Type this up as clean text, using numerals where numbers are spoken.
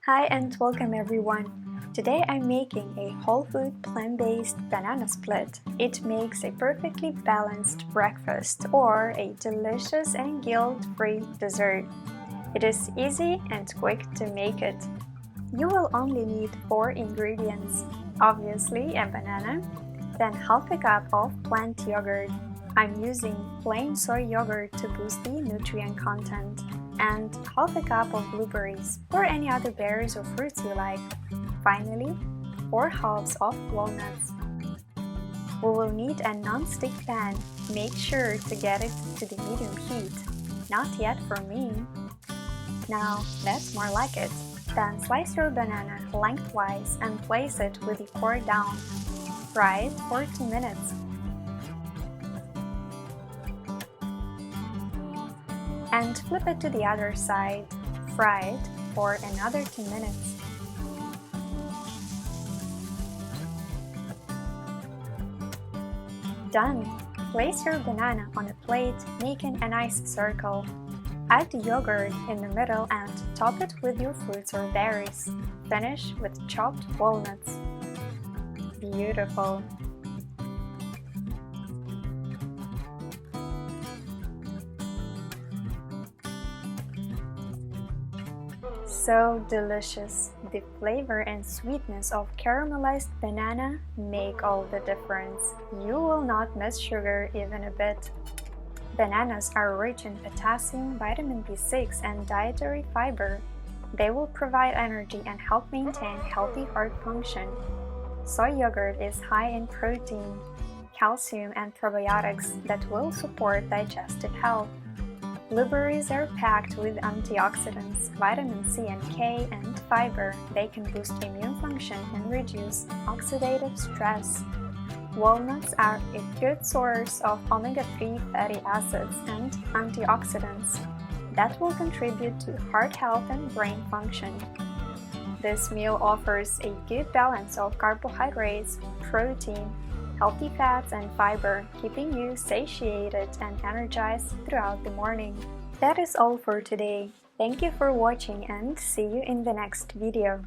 Hi and welcome everyone. Today I'm making a whole food plant-based banana split. It makes a perfectly balanced breakfast or a delicious and guilt-free dessert. It is easy and quick to make it. You will only need 4 ingredients. Obviously a banana, then half a cup of plant yogurt. I'm using plain soy yogurt to boost the nutrient content, and half a cup of blueberries or any other berries or fruits you like. Finally, 4 halves of walnuts. We will need a non-stick pan. Make sure to get it to the medium heat. Not yet for me. Now, that's more like it. Then slice your banana lengthwise and place it with the core down. Fry it for 2 minutes. And flip it to the other side. Fry it for another 2 minutes. Done! Place your banana on a plate, making a nice circle. Add the yogurt in the middle and top it with your fruits or berries. Finish with chopped walnuts. Beautiful! So delicious! The flavor and sweetness of caramelized banana make all the difference. You will not miss sugar even a bit. Bananas are rich in potassium, vitamin B6, and dietary fiber. They will provide energy and help maintain healthy heart function. Soy yogurt is high in protein, calcium, and probiotics that will support digestive health. Blueberries are packed with antioxidants, vitamin C and K, and fiber. They can boost immune function and reduce oxidative stress. Walnuts are a good source of omega-3 fatty acids and antioxidants that will contribute to heart health and brain function. This meal offers a good balance of carbohydrates, protein, healthy fats, and fiber, keeping you satiated and energized throughout the morning. That is all for today. Thank you for watching and see you in the next video.